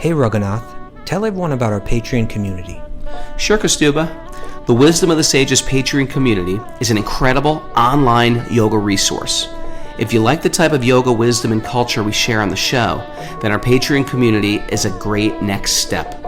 Hey Raghunath, tell everyone about our Patreon community. Sure, Kaustubha. The Wisdom of the Sages Patreon community is an incredible online yoga resource. If you like the type of yoga wisdom and culture we share on the show, then our Patreon community is a great next step.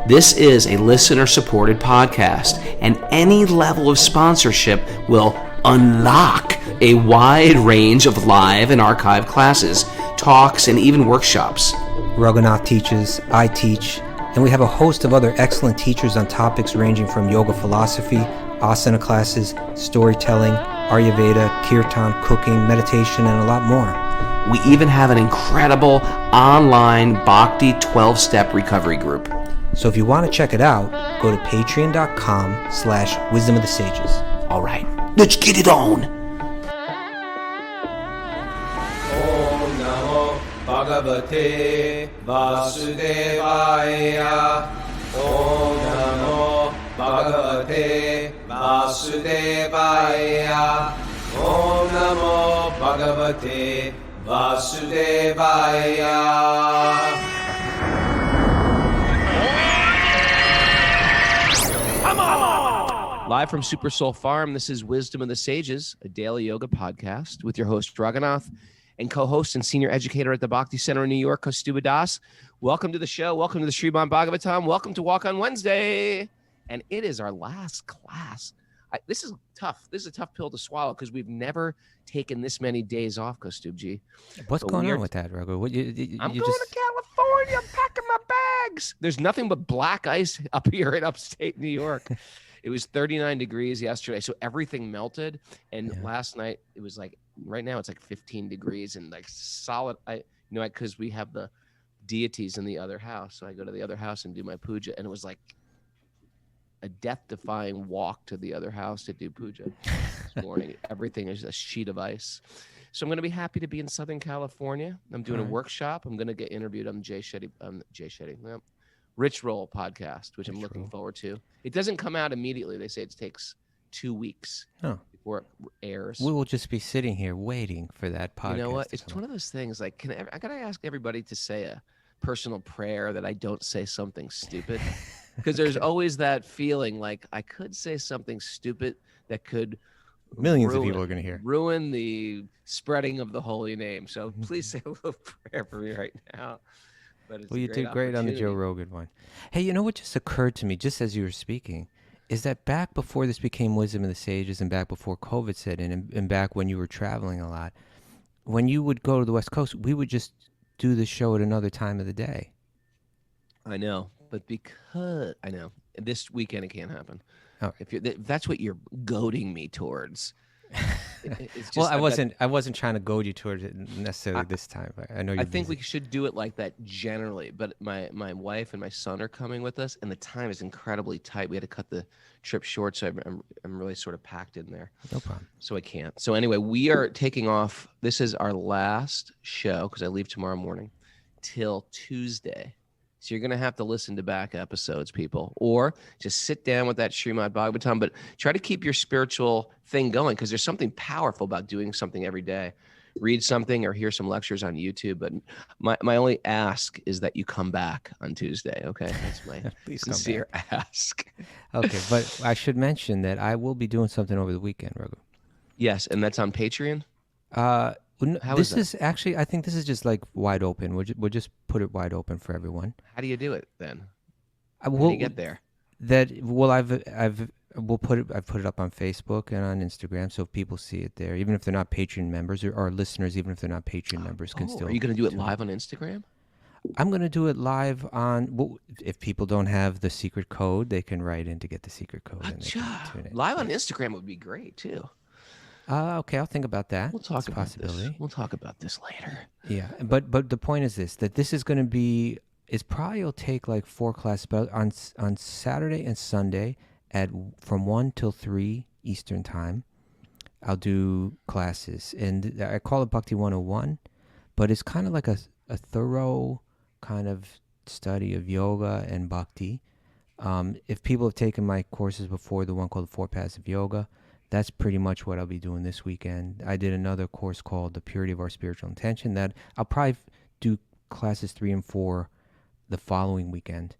This is a listener-supported podcast, and any level of sponsorship will unlock a wide range of live and archived classes, talks, and even workshops. Raghunath teaches, I teach, and we have a host of other excellent teachers on topics ranging from yoga philosophy, asana classes, storytelling, Ayurveda, kirtan, cooking, meditation, and a lot more. We even have an incredible online Bhakti 12-step recovery group. So if you want to check it out, go to patreon.com/wisdom of the sages. All right, let's get it on. Om Namo Bhagavate Vasudevaya. Om Namo Bhagavate Vasudevaya. Om Namo Bhagavate Vasudevaya. Live from Super Soul Farm, this is Wisdom of the Sages, a daily yoga podcast with your host, Raghunath, and co-host and senior educator at the Bhakti Center in New York, Kaustubha Das. Welcome to the show. Welcome to the Srimad-Bhagavatam. Welcome to Walk on Wednesday. And it is our last class. This is tough. This is a tough pill to swallow because we've never taken this many days off, Kaustubha. What's going on with that, Raghu? I'm going to California. I'm packing my bags. There's nothing but black ice up here in upstate New York. It was 39 degrees yesterday, so everything melted. And last night, it was like, right now it's like 15 degrees and like solid. Because we have the deities in the other house. So I go to the other house and do my puja. And it was like a death-defying walk to the other house to do puja this morning. Everything is a sheet of ice. So I'm going to be happy to be in Southern California. I'm doing a workshop. I'm going to get interviewed on Rich Roll podcast, which I'm looking forward to. It doesn't come out immediately. They say it takes 2 weeks before it airs. We will just be sitting here waiting for that podcast. You know what? It's one of those things. Like, I gotta ask everybody to say a personal prayer that I don't say something stupid, because there's always that feeling like I could say something stupid that could millions of people are going to hear ruin the spreading of the holy name. So please say a little prayer for me right now. Well, you did great on the Joe Rogan one. Hey, you know what just occurred to me just as you were speaking is that back before this became Wisdom of the Sages and back before COVID set in and back when you were traveling a lot, when you would go to the West Coast, we would just do the show at another time of the day. I know, but because I know this weekend it can't happen. Oh. If that's what you're goading me towards. Just, well, I wasn't trying to goad you towards it necessarily this time. I know. I think we should do it like that generally. But my wife and my son are coming with us, and the time is incredibly tight. We had to cut the trip short, so I'm really sort of packed in there. No problem. So I can't. So anyway, we are taking off. This is our last show because I leave tomorrow morning till Tuesday. So you're going to have to listen to back episodes, people, or just sit down with that Srimad-Bhagavatam, but try to keep your spiritual thing going because there's something powerful about doing something every day. Read something or hear some lectures on YouTube. But my only ask is that you come back on Tuesday, okay? That's my sincere ask. Okay, but I should mention that I will be doing something over the weekend, Raghu. Yes, and that's on Patreon? This is actually, I think this is just like wide open. We'll just put it wide open for everyone. How do you do it then? How do you get there? I've put it up on Facebook and on Instagram, so if people see it there, even if they're not Patreon members or our listeners, even if they're not Patreon members, can still. Are you going to do it live on Instagram? I'm going to do it live on. Well, if people don't have the secret code, they can write in to get the secret code. And they can tune in. Live on Instagram would be great too. Okay, I'll think about that. We'll talk about this. We'll talk about this later. Yeah, but the point is this: that this is going to be. It's probably will take like 4 classes, but on Saturday and Sunday from 1 till 3 Eastern time, I'll do classes, and I call it Bhakti 101, but it's kind of like a thorough kind of study of yoga and bhakti. If people have taken my courses before, the one called the 4 Paths of Yoga. That's pretty much what I'll be doing this weekend. I did another course called The Purity of Our Spiritual Intention that I'll probably do classes 3 and 4 the following weekend.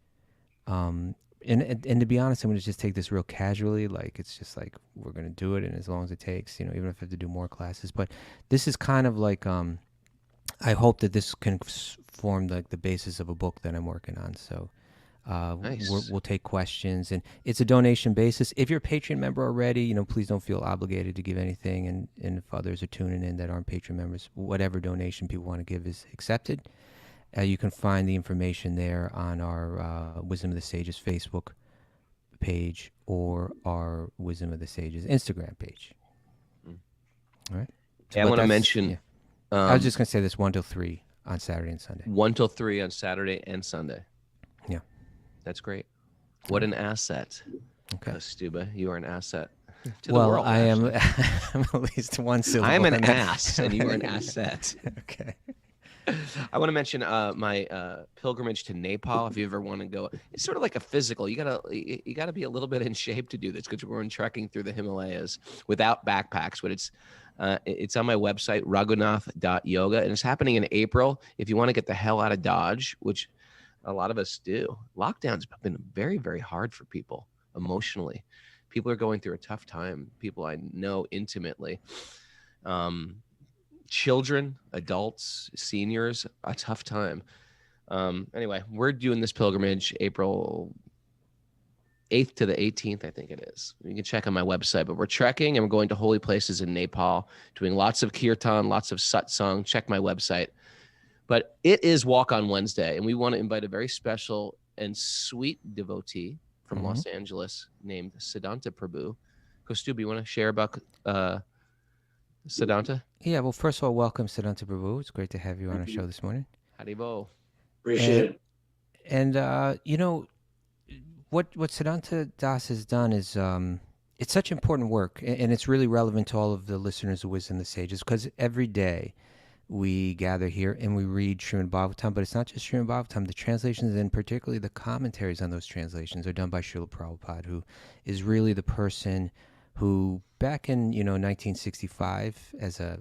And to be honest, I'm going to just take this real casually. Like, it's just like, we're going to do it. And as long as it takes, you know, even if I have to do more classes, but this is kind of like, I hope that this can form like the basis of a book that I'm working on. So, Nice. we'll take questions, and it's a donation basis. If you're a Patreon member already, you know, please don't feel obligated to give anything. And if others are tuning in that aren't Patreon members, whatever donation people want to give is accepted. You can find the information there on our Wisdom of the Sages Facebook page or our Wisdom of the Sages Instagram page. All right. So, I want to mention. Yeah. I was just going to say this 1 till 3 on Saturday and Sunday. 1 till 3 on Saturday and Sunday. Yeah. That's great. What an asset. Okay. Kaustubha, you are an asset to the world. I am. I'm at least one syllable. I'm an ass, and you are an asset. Okay. I want to mention my pilgrimage to Nepal. If you ever want to go, it's sort of like a physical. You gotta be a little bit in shape to do this because we're going trekking through the Himalayas without backpacks. But it's on my website, Raghunath.yoga, and it's happening in April. If you want to get the hell out of Dodge, which a lot of us do, lockdown's been very, very hard for people emotionally. People are going through a tough time. People I know intimately. Children, adults, seniors, a tough time. Anyway, we're doing this pilgrimage April 8th to the 18th, I think it is. You can check on my website, but we're trekking and we're going to holy places in Nepal, doing lots of kirtan, lots of satsang. Check my website. But it is Walk on Wednesday, and we want to invite a very special and sweet devotee from Los Angeles named Siddhanta Prabhu. Kaustubha, you want to share about Siddhanta? Yeah, well, first of all, welcome, Siddhanta Prabhu. It's great to have you on our show this morning. Haribo. Appreciate it. And you know, what Siddhanta Das has done is it's such important work, and it's really relevant to all of the listeners of Wisdom of the Sages, because every day we gather here and we read Srimad-Bhagavatam, but it's not just Srimad-Bhagavatam. The translations, and particularly the commentaries on those translations, are done by Srila Prabhupada, who is really the person who, back in 1965, as a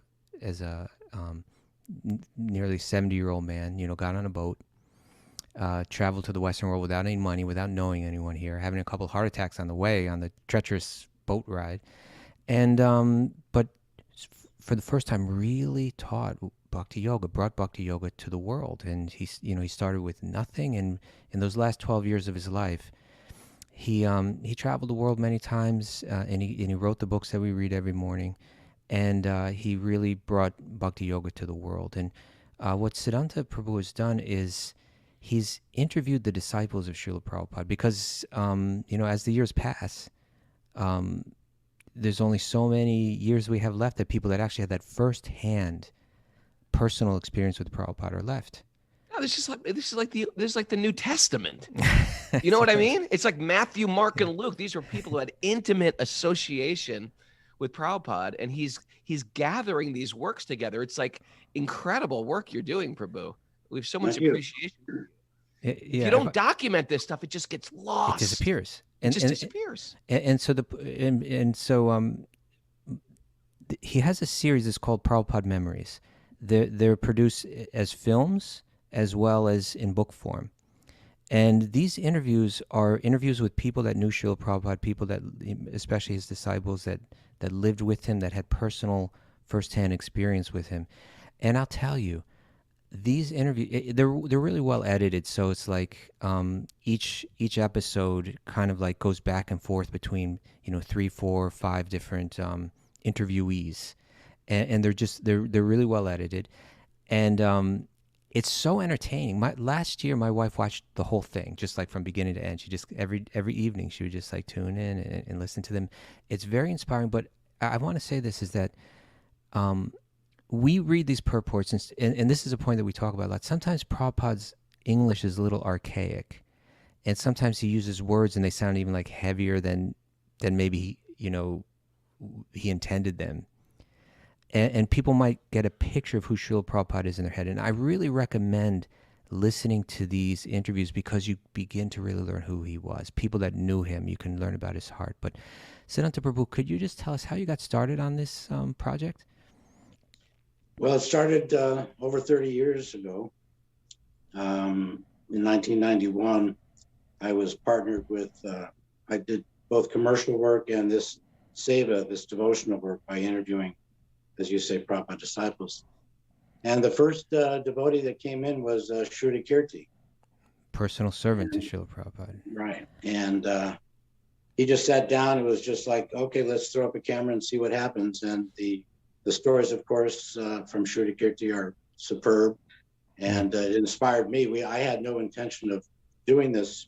nearly 70-year-old man, got on a boat, traveled to the Western world without any money, without knowing anyone here, having a couple of heart attacks on the way on the treacherous boat ride, and but for the first time really taught Bhakti-yoga, brought Bhakti-yoga to the world. And he started with nothing, and in those last 12 years of his life, he traveled the world many times, and he wrote the books that we read every morning, and he really brought Bhakti-yoga to the world. And what Siddhanta Prabhu has done is he's interviewed the disciples of Srila Prabhupada, because as the years pass, there's only so many years we have left that people that actually had that first-hand personal experience with Prabhupada are left. No, this is like the New Testament. You know what I mean? It's like Matthew, Mark, and Luke. These are people who had intimate association with Prabhupada, and he's gathering these works together. It's like incredible work you're doing, Prabhu. We have so much appreciation. Yeah, if you don't document this stuff, it just gets lost. It disappears. It just disappears. And so he has a series that's called Prabhupada Memories. They're produced as films as well as in book form. And these interviews are interviews with people that knew Srila Prabhupada, people that, especially his disciples, that lived with him, that had personal firsthand experience with him. And I'll tell you, these interviews, they're really well edited. So it's like each episode kind of like goes back and forth between 3, 4, 5 different interviewees, and they're really well edited, and it's so entertaining. Last year, my wife watched the whole thing, just like from beginning to end. She just every evening she would just like tune in and listen to them. It's very inspiring. But I want to say this is that we read these purports, and this is a point that we talk about a lot. Sometimes Prabhupada's English is a little archaic, and sometimes he uses words and they sound even like heavier than maybe he intended them. And people might get a picture of who Srila Prabhupada is in their head. And I really recommend listening to these interviews, because you begin to really learn who he was. People that knew him, you can learn about his heart. But Siddhanta Prabhu, could you just tell us how you got started on this project? Well, it started over 30 years ago. in 1991, I was partnered with, I did both commercial work and this seva, this devotional work, by interviewing, as you say, Prabhupada disciples. And the first devotee that came in was Shruti Kirti. Personal servant to Srila Prabhupada. Right. And he just sat down. It was just like, okay, let's throw up a camera and see what happens. And the stories, of course, from Shruti Kirti are superb. And it inspired me. I had no intention of doing this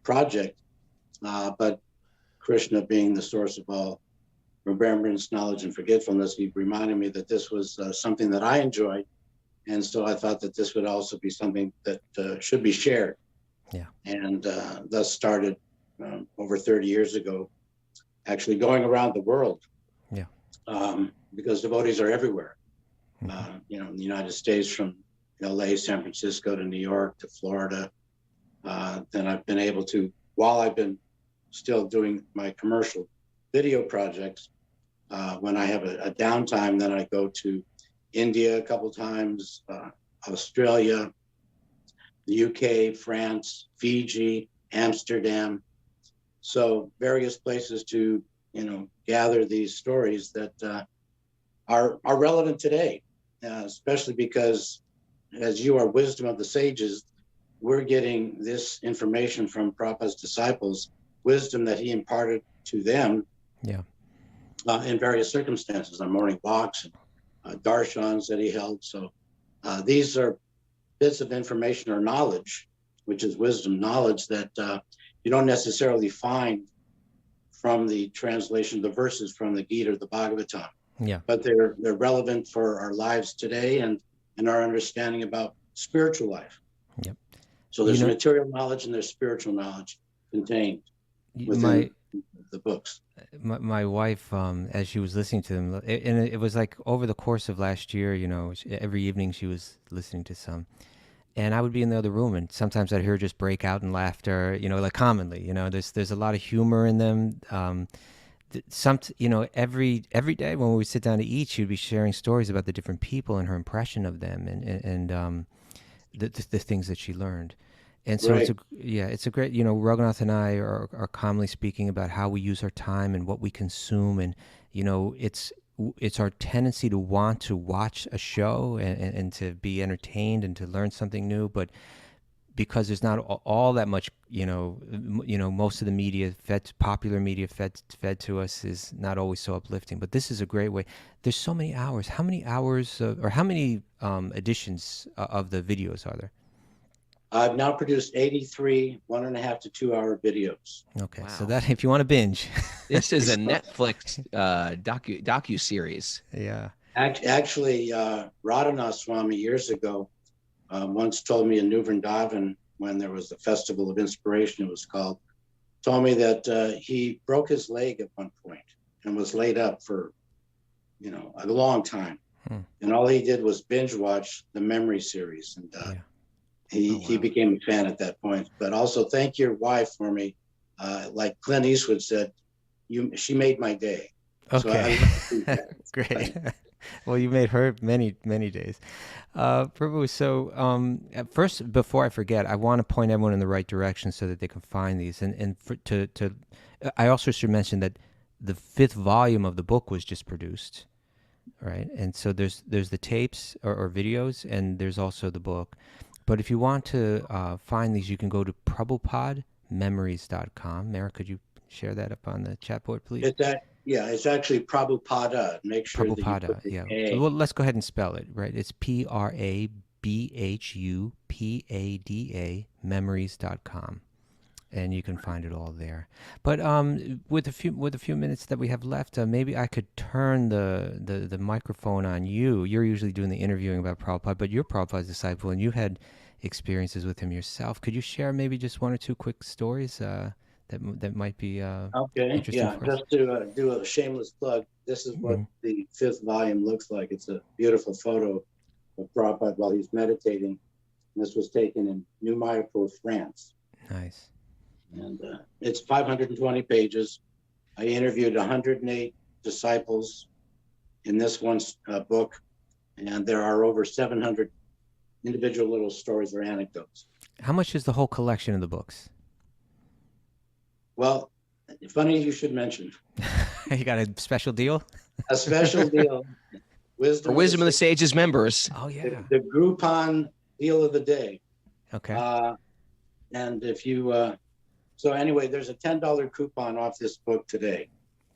project, but Krishna, being the source of all remembrance, knowledge, and forgetfulness, he reminded me that this was something that I enjoyed. And so I thought that this would also be something that should be shared. Yeah. And thus started over 30 years ago, actually going around the world. Yeah. Because devotees are everywhere. You know, in the United States, from LA, San Francisco to New York to Florida. Then I've been able to, while I've been still doing my commercial video projects, when I have a downtime, then I go to India a couple times, Australia, the UK, France, Fiji, Amsterdam. So various places to, gather these stories that are relevant today, especially because, as you are wisdom of the sages, we're getting this information from Prabhupada's disciples, wisdom that he imparted to them in various circumstances, on morning walks and darshans that he held. So these are bits of information or knowledge, which is wisdom, knowledge that you don't necessarily find from the translation, the verses from the Gita or the Bhagavatam. Yeah. But they're relevant for our lives today and our understanding about spiritual life. Yep. So there's material knowledge and there's spiritual knowledge contained within the books. My wife, as she was listening to them, and it was like over the course of last year, every evening she was listening to some. And I would be in the other room, and sometimes I'd hear her just break out in laughter, like commonly, there's a lot of humor in them. Every day when we would sit down to eat, she'd be sharing stories about the different people and her impression of them and the things that she learned. And so it's a great, Raghunath and I are commonly speaking about how we use our time and what we consume. And, it's our tendency to want to watch a show and to be entertained and to learn something new. But because there's not all that much, most of the media popular media fed to us is not always so uplifting. But this is a great way. There's so many hours. How many hours or how many editions of the videos are there? I've now produced 83 1.5 to 2 hour videos. Okay, wow. So that if you want to binge, this is a Netflix docu series. Yeah. Actually, Radhanath Swami years ago once told me in New Vrindavan, when there was the Festival of Inspiration, it was called, told me that he broke his leg at one point and was laid up for, a long time. And all he did was binge watch the Memory series. And he became a fan at that point. But also thank your wife for me. Like Clint Eastwood said, she made my day. Okay. So great. Well, you made her many, many days. Prabhu, so first, before I forget, I want to point everyone in the right direction so that they can find these. I also should mention that the 5th volume of the book was just produced, right? And so there's the tapes or videos, and there's also the book. But if you want to find these, you can go to prabhupadmemories.com. Mara, could you share that up on the chat board, please? It's actually Prabhupada. Make sure Prabhupada, that you put the A. Well, let's go ahead and spell it, right? It's PRABHUPADA memories.com. And you can find it all there. But with a few minutes that we have left, maybe I could turn the microphone on you. You're usually doing the interviewing about Prabhupada, but you're Prabhupada's disciple, and you had experiences with him yourself. Could you share maybe just one or two quick stories that might be interesting for us? Just to do a shameless plug, this is what the 5th volume looks like. It's a beautiful photo of Prabhupada while he's meditating. And this was taken in New Mayapur, France. Nice. And it's 520 pages. I interviewed 108 disciples in this one book, and there are over 700 individual little stories or anecdotes. How much is the whole collection of the books? Well, funny you should mention. You got a special deal? A special deal. For Wisdom of the Sages members. Oh, yeah. The Groupon deal of the day. Okay. And if you, so anyway, there's a $10 coupon off this book today.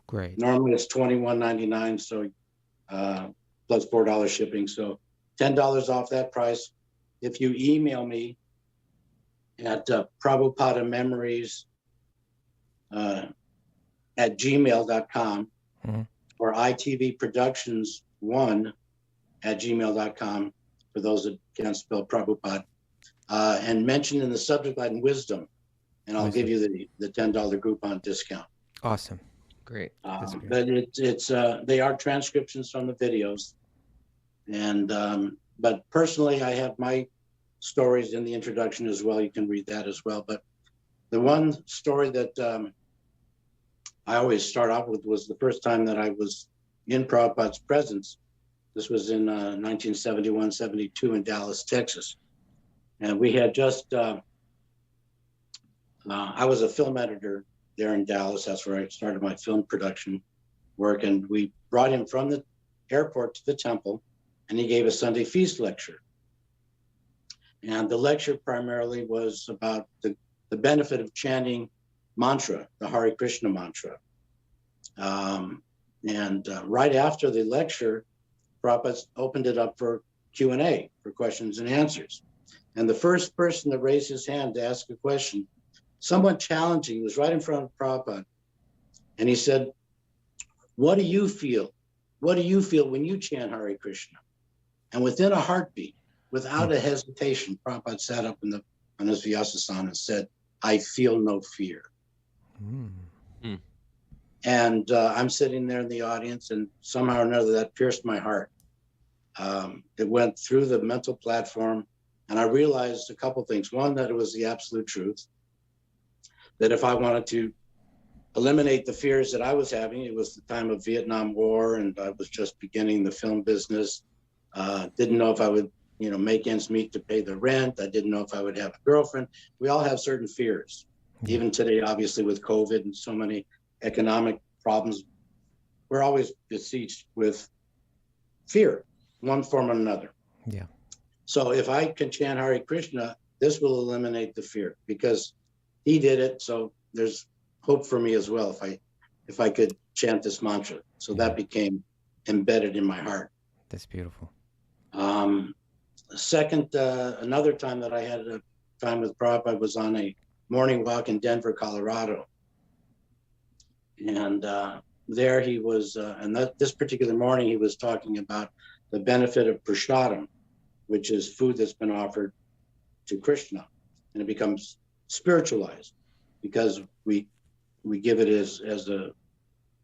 Great. Normally it's $21.99, so plus $4 shipping. So $10 off that price. If you email me at Prabhupada Memories at gmail.com or itvproductions1@gmail.com for those that can't spell Prabhupada, and mention in the subject line wisdom, and I'll give you the $10 Groupon discount. Awesome. Great. But it's they are transcriptions from the videos, and but personally I have my stories in the introduction as well. You can read that as well. But the one story that I always start off with was the first time that I was in Prabhupada's presence. This was in 1971, 72 in Dallas, Texas. And we had just, I was a film editor there in Dallas. That's where I started my film production work. And we brought him from the airport to the temple, and he gave a Sunday feast lecture. And the lecture primarily was about the benefit of chanting mantra, the Hare Krishna mantra. Right after the lecture, Prabhupada opened it up for Q&A, for questions and answers. And the first person that raised his hand to ask a question, somewhat challenging, was right in front of Prabhupada. And he said, "What do you feel? What do you feel when you chant Hare Krishna?" And within a heartbeat, without a hesitation, Prabhupada sat up on his Vyasasana and said, "I feel no fear." And I'm sitting there in the audience, and somehow or another that pierced my heart. It went through the mental platform, and I realized a couple things. One, that it was the absolute truth, that if I wanted to eliminate the fears that I was having, it was the time of Vietnam War, and I was just beginning the film business. Didn't know if I would, make ends meet to pay the rent. I didn't know if I would have a girlfriend. We all have certain fears. Even today, obviously, with COVID and so many economic problems, we're always besieged with fear, one form or another. Yeah. So if I can chant Hare Krishna, this will eliminate the fear, because he did it. So there's hope for me as well if I could chant this mantra. So that became embedded in my heart. That's beautiful. Second, another time that I had a time with Prabhupada was on a morning walk in Denver, Colorado. And there he was, this particular morning, he was talking about the benefit of prasadam, which is food that's been offered to Krishna, and it becomes spiritualized because we give it as a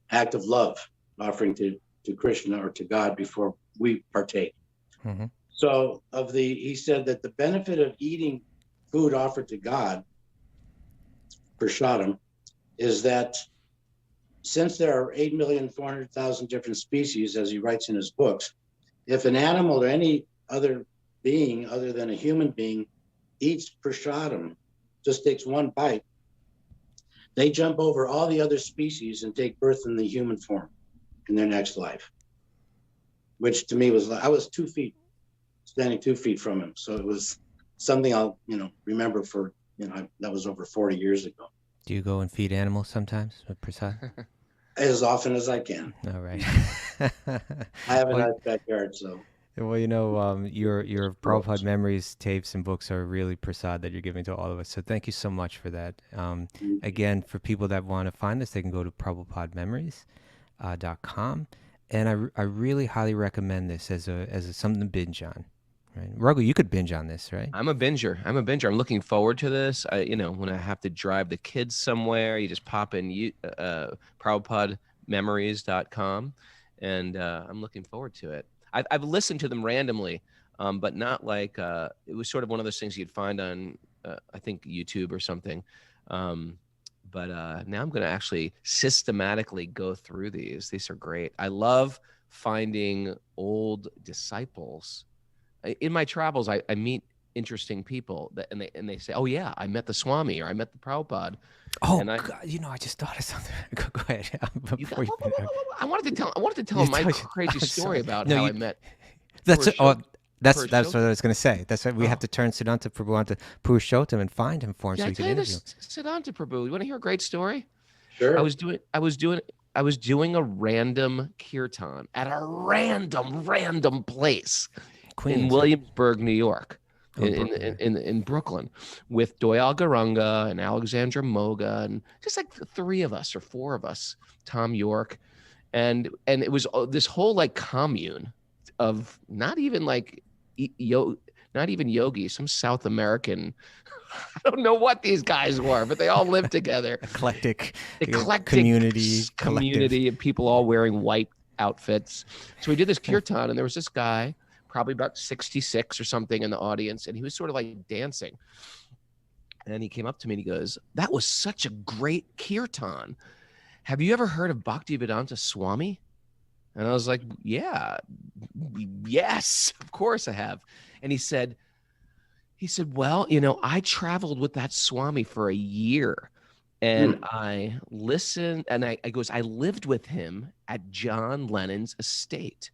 act of love, offering to Krishna or to God before we partake. So he said that the benefit of eating food offered to God, prasadam, is that since there are 8,400,000 different species, as he writes in his books, if an animal or any other being other than a human being eats prasadam, just takes one bite, they jump over all the other species and take birth in the human form in their next life. Which to me was, I was standing 2 feet from him. So it was something I'll, remember for, that was over 40 years ago. Do you go and feed animals sometimes with prasad? As often as I can. All right. I have a nice backyard, so. Well, your Prabhupada Memories tapes and books are really prasad that you're giving to all of us. So thank you so much for that. Again, for people that want to find this, they can go to prabhupadamemories.com. And I really highly recommend this as something to binge on. Right, Raghu, you could binge on this, right? I'm a binger. I'm looking forward to this. When I have to drive the kids somewhere, you just pop in prabhupadamemories.com, and I'm looking forward to it. I've listened to them randomly, but not like it was sort of one of those things you'd find on I think YouTube or something. But now I'm going to actually systematically go through these. These are great. I love finding old disciples. In my travels, I meet interesting people that, and they say, oh yeah, I met the Swami or I met the Prabhupada. Oh, and God, I just thought of something. Go ahead. You got, Before you finish. I wanted to tell him my crazy I'm story sorry. about No, how you- I met. That's Purushottam. that's what I was going to say. That's why we have Oh. to turn Siddhanta Prabhu onto Purushottam and find him for him Did so I we tell can you interview him. this, Siddhanta Prabhu? You want to hear a great story? Sure. I was doing a random kirtan at a random place Queens. in Williamsburg, New York, Oh, Brooklyn. in Brooklyn, with Doyal Garanga and Alexandra Moga, and just like 3 of us or 4 of us, Tom York, and it was this whole like commune of not even like not even yogis, some South American. I don't know what these guys were, but they all lived together. Eclectic community collective. of people all wearing white outfits. So we did this kirtan, and there was this guy, probably about 66 or something, in the audience, and he was sort of like dancing. And he came up to me and he goes, "That was such a great kirtan. Have you ever heard of Bhakti-Vedanta Swami?" And I was like, "Yeah, yes, of course I have." And he said, "Well, I traveled with that Swami for a year, and I listened, and I lived with him at John Lennon's estate."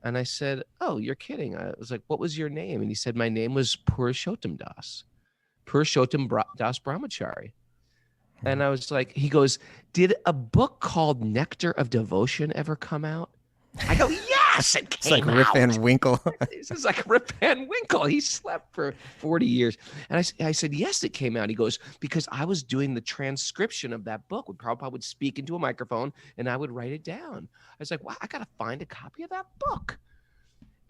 And I said, "Oh, you're kidding." I was like, "What was your name?" And he said, "My name was Purushottam Das Das Brahmachari." And I was like, he goes, "Did a book called Nectar of Devotion ever come out?" I go, "Yes, it It's like came Rip out." Van Winkle. This is like Rip Van Winkle. He slept for 40 years. And I said, "Yes, it came out." He goes, "Because I was doing the transcription of that book. Prabhupada would speak into a microphone and I would write it down." I was like, "Wow, I got to find a copy of that book."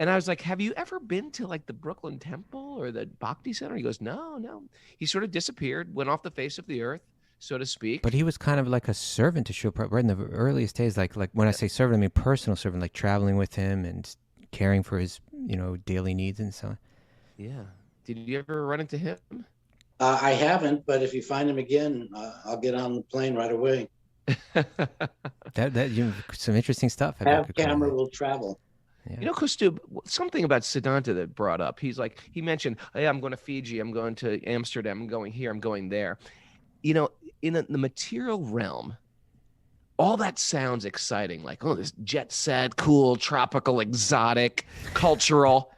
And I was like, "Have you ever been to like the Brooklyn Temple or the Bhakti Center?" He goes, No. He sort of disappeared, went off the face of the earth, so to speak. But he was kind of like a servant to Srila Prabhupada right in the earliest days. Like when I say servant, I mean personal servant, like traveling with him and caring for his, daily needs and so on. Yeah. Did you ever run into him? I haven't, but if you find him again, I'll get on the plane right away. That some interesting stuff. Have camera will travel. Yeah. Kaustubha, something about Siddhanta that brought up. He mentioned, "Hey, I'm going to Fiji. I'm going to Amsterdam. I'm going here. I'm going there." In the material realm, all that sounds exciting. Like, oh, this jet set, cool, tropical, exotic, cultural.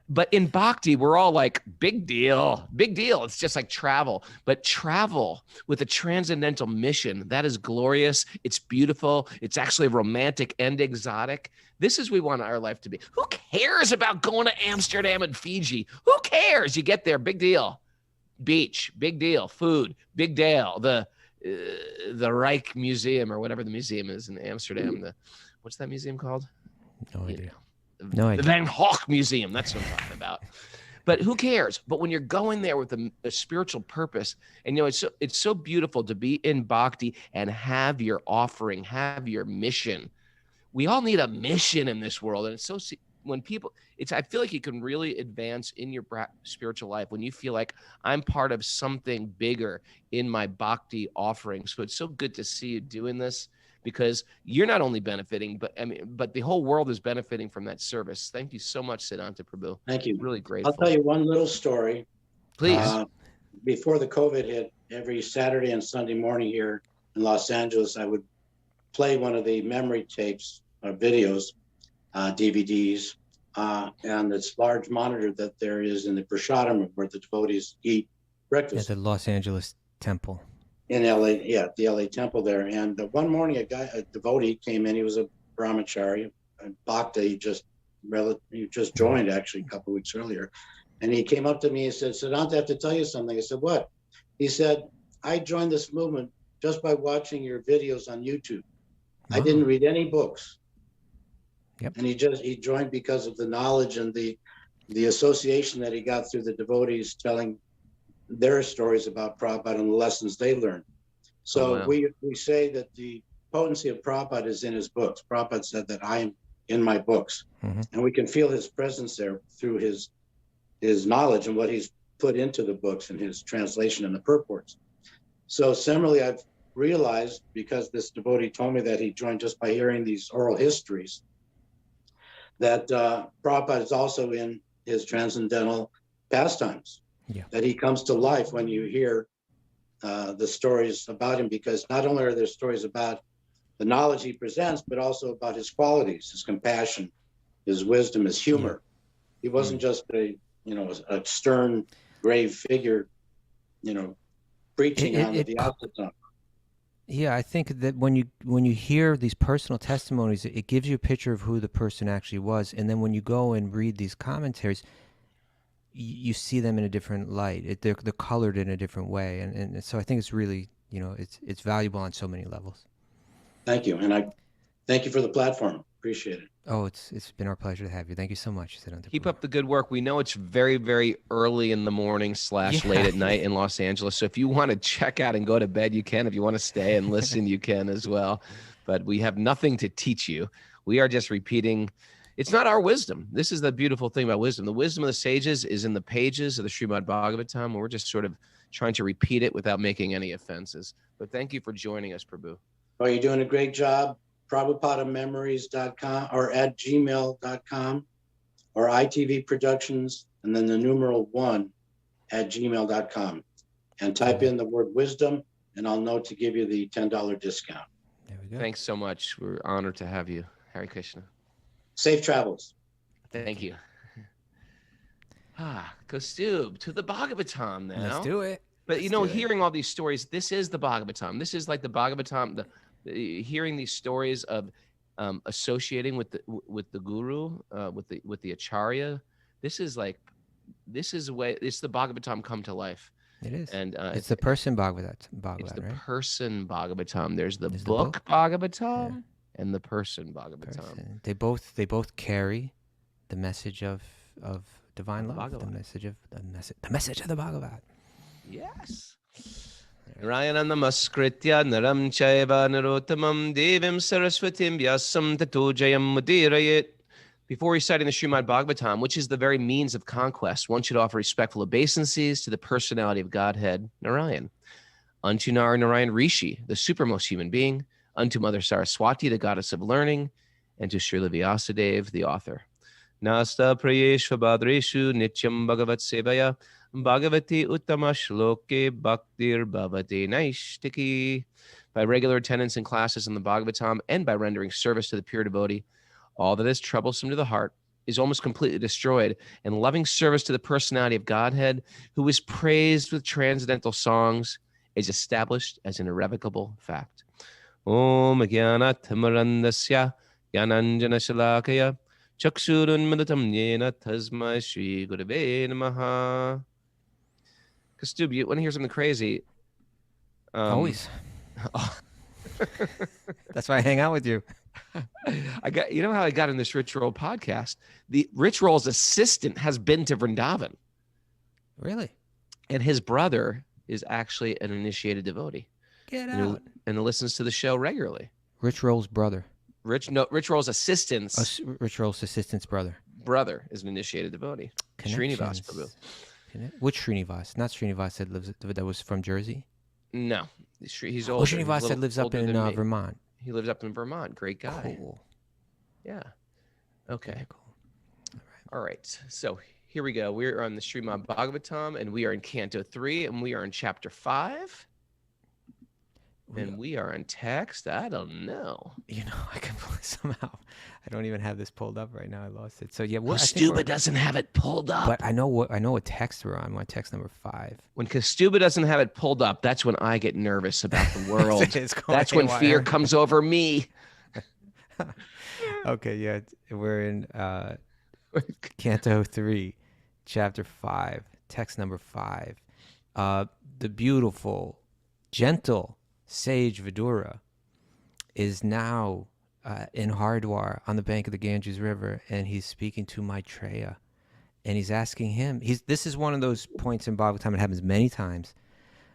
But in Bhakti, we're all like, big deal. It's just like travel. But travel with a transcendental mission, that is glorious. It's beautiful. It's actually romantic and exotic. This is we want our life to be. Who cares about going to Amsterdam and Fiji? Who cares? You get there, big deal. Beach, big deal. Food, big deal. The Reich Museum or whatever the museum is in Amsterdam. What's that museum called? No idea. The Van Gogh Museum. That's what I'm talking about. But who cares? But when you're going there with a spiritual purpose, and it's so beautiful to be in Bhakti and have your offering, have your mission. We all need a mission in this world, and it's so when people, I feel like you can really advance in your spiritual life when you feel like I'm part of something bigger in my Bhakti offering. So it's so good to see you doing this, because you're not only benefiting, but the whole world is benefiting from that service. Thank you so much, Siddhanta Prabhu. Thank you. Really grateful. I'll tell you one little story. Please. Before the COVID hit, every Saturday and Sunday morning here in Los Angeles, I would play one of the memory tapes or videos, DVDs, and this large monitor that there is in the prasadam where the devotees eat breakfast. At the Los Angeles Temple. In LA, the LA temple there. And one morning, a devotee came in. He was a brahmachari, Bhakta. He just joined actually a couple of weeks earlier. And he came up to me and said, "Siddhanta, I have to tell you something." I said, "What?" He said, "I joined this movement just by watching your videos on YouTube. I didn't read any books." Yep. And he joined because of the knowledge and the association that he got through the devotees telling their stories about Prabhupada and the lessons they learned. So we say that the potency of Prabhupada is in his books. Prabhupada said that I am in my books. Mm-hmm. And we can feel his presence there through his knowledge and what he's put into the books and his translation and the purports. So similarly, I've realized, because this devotee told me that he joined just by hearing these oral histories, that Prabhupada is also in his transcendental pastimes. Yeah. That he comes to life when you hear the stories about him, because not only are there stories about the knowledge he presents, but also about his qualities, his compassion, his wisdom, his humor. He wasn't just a stern, grave figure, preaching on the theosophy. Yeah, I think that when you hear these personal testimonies, it gives you a picture of who the person actually was, and then when you go and read these commentaries, you see them in a different light. They're colored in a different way, and so I think it's really it's valuable on so many levels. Thank you, and I thank you for the platform. Appreciate it. Oh, it's been our pleasure to have you. Thank you so much. Keep up the good work. We know it's very, very early in the morning / late at night in Los Angeles. So if you want to check out and go to bed, you can. If you want to stay and listen, you can as well. But we have nothing to teach you. We are just repeating. It's not our wisdom. This is the beautiful thing about wisdom. The wisdom of the sages is in the pages of the Srimad-Bhagavatam, and we're just sort of trying to repeat it without making any offenses. But thank you for joining us, Prabhu. Oh, you're doing a great job. PrabhupadaMemories.com or at gmail.com or ITV Productions and then the numeral 1 at gmail.com. And type in the word wisdom and I'll know to give you the $10 discount. There we go. Thanks so much. We're honored to have you. Hare Krishna. Safe travels. Thank you. Kaustubh, to the Bhagavatam now. Let's do it. But hearing all these stories, this is the Bhagavatam. This is like the Bhagavatam, hearing these stories of associating with the guru, with the acharya. This is the way. It's the Bhagavatam come to life. It is, and it's the person Bhagavatam. It's the right? person Bhagavatam. There's the book Bhagavatam and the person Bhagavatam. They both carry the message of divine love, the message of the Bhagavat. Yes. Narayanam namaskritya naram chaiva narottamam devim saraswatim vyasam tato jayam mudirayet. Before reciting the Srimad-Bhagavatam, which is the very means of conquest, one should offer respectful obeisances to the personality of Godhead, Narayan. Unto Narayan Rishi, the supermost human being, unto Mother Saraswati, the goddess of learning, and to Srila Vyasadeva, the author. Nasta prayeshva badreshu nityam bhagavat sevaya Bhagavati uttama shloke bhaktir bhavate naishtiki. By regular attendance in classes in the Bhagavatam and by rendering service to the pure devotee, all that is troublesome to the heart is almost completely destroyed, and loving service to the personality of Godhead, who is praised with transcendental songs, is established as an irrevocable fact. Om Agyanat Marandasya Yananjana Shalakaya Chaksurun Madatam Yena Tasma Shri Gurave Namaha. Kaustubh, you want to hear something crazy? Always. That's why I hang out with you. You know how I got in this Rich Roll podcast? The Rich Roll's assistant has been to Vrindavan. Really? And his brother is actually an initiated devotee. Get out. And listens to the show regularly. Rich Roll's brother. Rich Roll's assistant's Rich Roll's assistant's brother. Brother is an initiated devotee. Srinivas Prabhu. Which Srinivas? Not Srinivas that was from Jersey? No. He's older. Srinivas that lives up in Vermont. He lives up in Vermont. Great guy. Cool. Yeah. Okay. Very cool. All right. So here we go. We're on the Srimad-Bhagavatam, and we are in Canto 3, and we are in Chapter 5. And we are in text. I don't know. I can somehow. I don't even have this pulled up right now. I lost it. So yeah, Kaustubha doesn't have it pulled up. But I know what text we're on. Text number 5. When Kaustubha doesn't have it pulled up, that's when I get nervous about the world. That's when fear comes over me. Okay, yeah, we're in Canto 3, Chapter 5, text number 5. The beautiful, gentle sage Vidura is now in Hardwar on the bank of the Ganges River, and he's speaking to Maitreya, and he's asking him. This is one of those points in Bhagavatam. It happens many times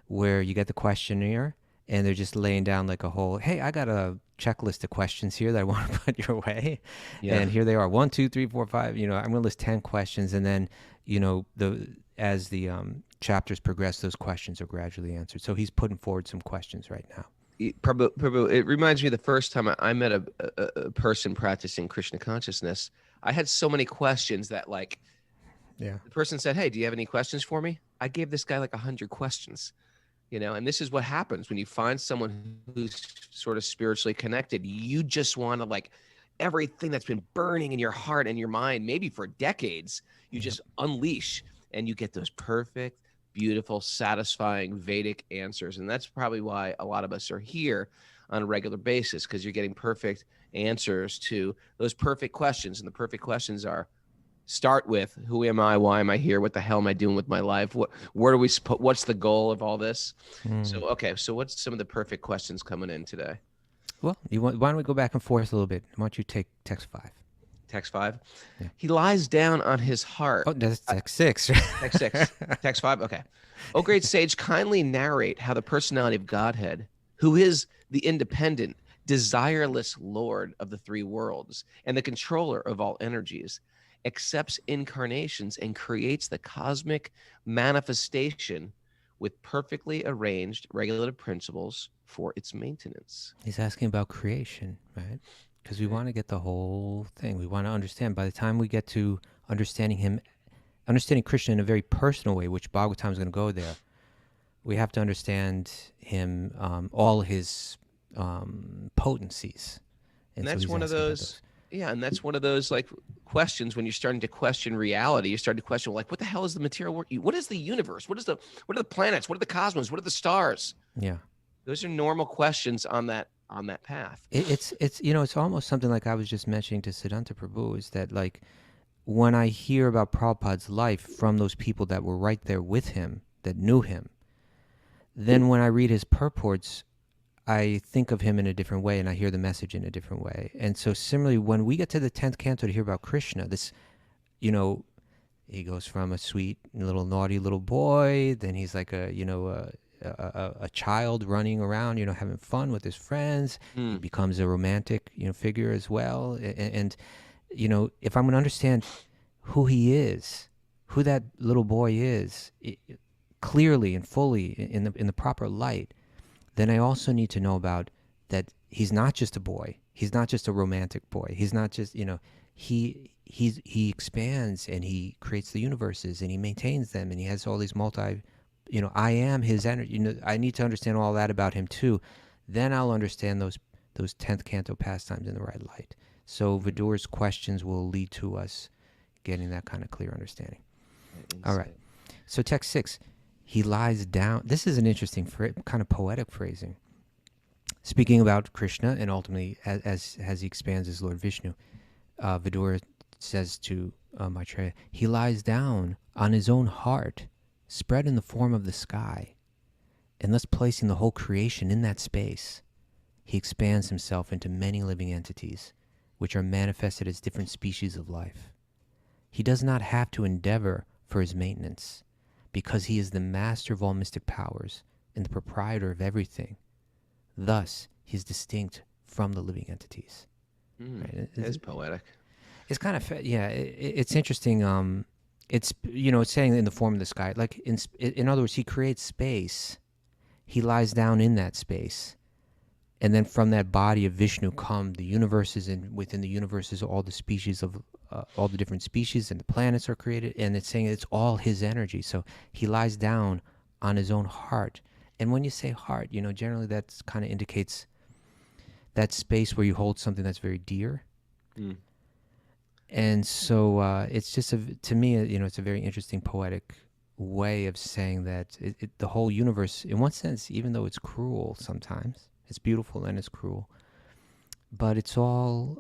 where you get the questionnaire, and they're just laying down like a whole. Hey, I got a checklist of questions here that I want to put your way, and here they are: 1, 2, 3, 4, 5. I'm going to list 10 questions, and then as the chapters progress, those questions are gradually answered. So he's putting forward some questions right now. Prabhu, it reminds me of the first time I met a person practicing Krishna consciousness. I had so many questions that Yeah. The person said, "Hey, do you have any questions for me?" I gave this guy like 100 questions, and this is what happens when you find someone who's sort of spiritually connected. You just want to like everything that's been burning in your heart and your mind, maybe for decades, you just unleash and you get those perfect, beautiful, satisfying Vedic answers. And that's probably why a lot of us are here on a regular basis, because you're getting perfect answers to those perfect questions. And the perfect questions are, start with, who am I? Why am I here? What the hell am I doing with my life? Where do we what's the goal of all this? So what's some of the perfect questions coming in today? Well, why don't we go back and forth a little bit? Why don't you take text 5? Text 5. Yeah. He lies down on his heart. Oh, that's text 6. Text 6. Text 5. Okay. Oh, great sage, kindly narrate how the personality of Godhead, who is the independent, desireless Lord of the three worlds and the controller of all energies, accepts incarnations and creates the cosmic manifestation with perfectly arranged regulative principles for its maintenance. He's asking about creation, right? Because we want to get the whole thing. We want to understand. By the time we get to understanding him, understanding Krishna in a very personal way, which Bhagavatam is going to go there, we have to understand him, all his potencies. And that's one of those. Yeah, and that's one of those like questions when you're starting to question reality. You start to question, like, what the hell is the material world? What is the universe? What are the planets? What are the cosmos? What are the stars? Yeah, those are normal questions on that path. It's it's almost something like I was just mentioning to Siddhanta Prabhu, is that like when I hear about Prabhupada's life from those people that were right there with him, that knew him, then when I read his purports, I think of him in a different way, and I hear the message in a different way. And so similarly, when we get to the 10th canto to hear about Krishna, this, he goes from a sweet little naughty little boy, then he's like a child running around, having fun with his friends. He becomes a romantic, figure as well. And if I'm going to understand who he is, who that little boy is, clearly and fully in the proper light, then I also need to know about that he's not just a boy. He's not just a romantic boy. He's not just, he expands and he creates the universes and he maintains them and he has all these I am his energy. I need to understand all that about him too. Then I'll understand those 10th canto pastimes in the right light. So Vidur's questions will lead to us getting that kind of clear understanding. All right. So text 6. He lies down. This is an interesting kind of poetic phrasing. Speaking about Krishna and ultimately as he expands as Lord Vishnu, Vidur says to Maitreya, he lies down on his own heart, spread in the form of the sky, and thus placing the whole creation in that space. He expands himself into many living entities, which are manifested as different species of life. He does not have to endeavor for his maintenance, because he is the master of all mystic powers and the proprietor of everything. Thus, he is distinct from the living entities. Right? It's poetic. It's kind of, it's interesting. It's, it's saying in the form of the sky. Like, in other words, he creates space. He lies down in that space. And then from that body of Vishnu come the universes, and within the universes, all the species of all the different species and the planets are created, and it's saying it's all his energy. So he lies down on his own heart. And when you say heart, generally that kind of indicates that space where you hold something that's very dear. And so it's just, to me, it's a very interesting poetic way of saying that the whole universe, in one sense, even though it's cruel sometimes, it's beautiful and it's cruel, but it's all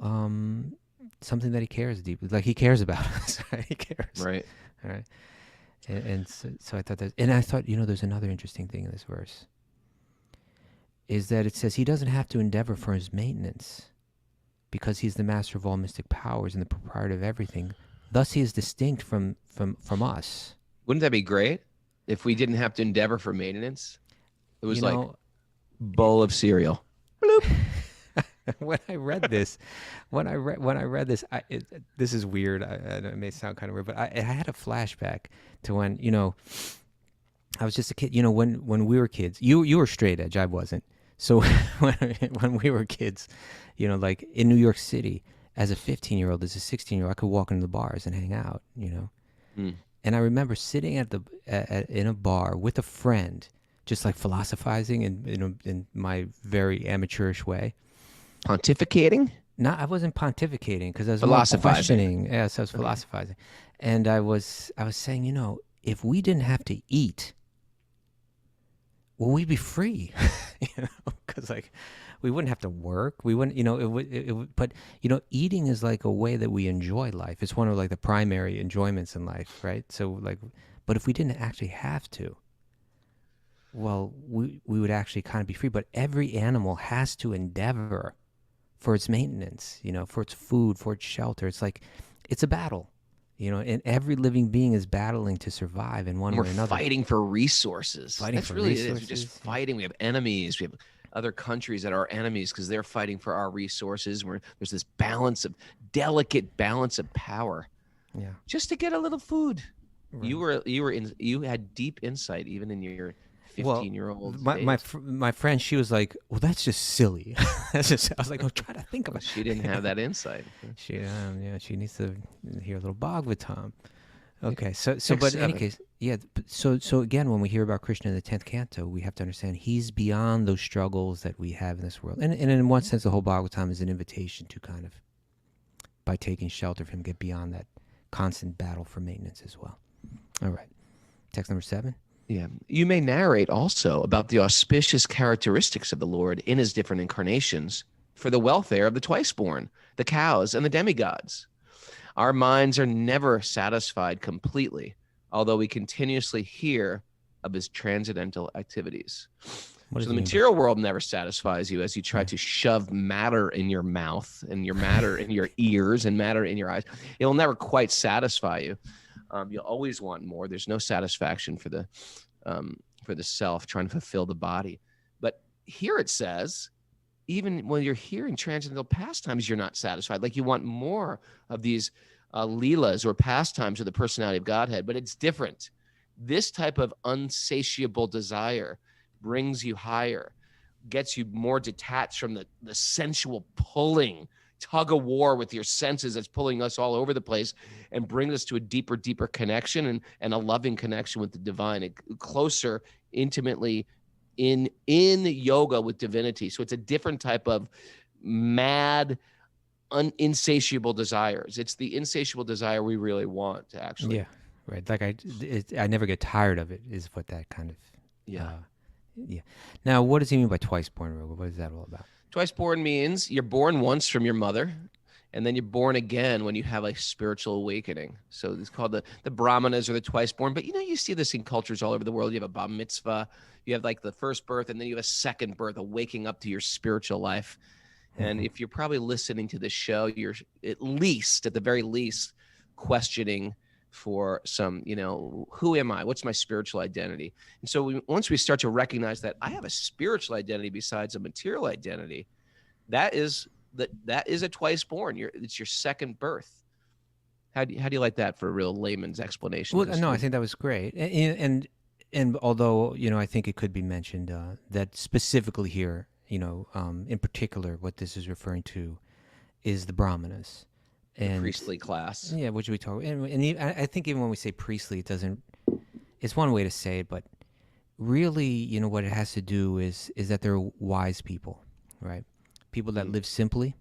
something that he cares deeply. Like, he cares about us. Right? He cares. Right. All right. And so I thought that, and I thought, there's another interesting thing in this verse, is that it says he doesn't have to endeavor for his maintenance, because he's the master of all mystic powers and the proprietor of everything. Thus, he is distinct from us. Wouldn't that be great if we didn't have to endeavor for maintenance? It was like bowl of cereal. Bloop. When I read this, this is weird. It may sound kind of weird, but I had a flashback to when I was just a kid. When we were kids, you were straight edge, I wasn't. So when we were kids, like in New York City, as a 15-year-old, as a 16-year-old, I could walk into the bars and hang out. And I remember sitting in a bar with a friend, just like philosophizing in my very amateurish way. Pontificating? No, I wasn't pontificating because I was more Philosophizing. questioning. Yes, I was philosophizing, and I was saying, if we didn't have to eat, will we be free? Because like we wouldn't have to work. We wouldn't, but eating is like a way that we enjoy life. It's one of like the primary enjoyments in life, right? So like, but if we didn't actually have to, well, we would actually kind of be free. But every animal has to endeavor for its maintenance, for its food, for its shelter. It's like, it's a battle, and every living being is battling to survive in one way or another. We're fighting for resources. That's really it is. We're just yeah. fighting. We have enemies. We have other countries that are enemies because they're fighting for our resources. There's this delicate balance of power. Yeah. Just to get a little food. Right. You had deep insight even in your 15-year-old my friend, she was like, well, that's just silly. I was like, try to think about it. She didn't have that insight. She needs to hear a little Bhagavatam. Okay, but in any case, yeah. So again, when we hear about Krishna in the 10th canto, we have to understand he's beyond those struggles that we have in this world. And in one sense, the whole Bhagavatam is an invitation to kind of, by taking shelter from him, get beyond that constant battle for maintenance as well. All right, text number 7. Yeah. You may narrate also about the auspicious characteristics of the Lord in his different incarnations for the welfare of the twice-born, the cows, and the demigods. Our minds are never satisfied completely, although we continuously hear of his transcendental activities. So the material world never satisfies you as you try to shove matter in your mouth and your matter in your ears and matter in your eyes. It'll never quite satisfy you. You'll always want more. There's no satisfaction for the self trying to fulfill the body. But here it says, even when you're hearing transcendental pastimes, you're not satisfied. Like you want more of these leelas or pastimes of the personality of Godhead, but it's different. This type of unsatiable desire brings you higher, gets you more detached from the sensual pulling tug of war with your senses that's pulling us all over the place, and brings us to a deeper connection and a loving connection with the divine, closer intimately in yoga with divinity. So it's a different type of mad insatiable desires. It's the insatiable desire we really want, actually. Yeah, right. Like I never get tired of it, is what that kind of yeah. Now, what does he mean by twice born, Roga? What is that all about? Twice born means you're born once from your mother, and then you're born again when you have a spiritual awakening. So it's called the brahmanas or the twice born. But you see this in cultures all over the world. You have a bar mitzvah, you have like the first birth, and then you have a second birth, a waking up to your spiritual life. And if you're probably listening to this show, you're at the very least, questioning for some, who am I? What's my spiritual identity? And so once we start to recognize that I have a spiritual identity besides a material identity, that is a twice born. It's your second birth. How do you like that for a real layman's explanation? Well, no, I think that was great. And although, I think it could be mentioned that specifically here, in particular, what this is referring to is the brahmanas. And priestly class. Yeah, which we talk. And I think even when we say priestly, it's one way to say it, but really, what it has to do is that they're wise people, right? People that live simply,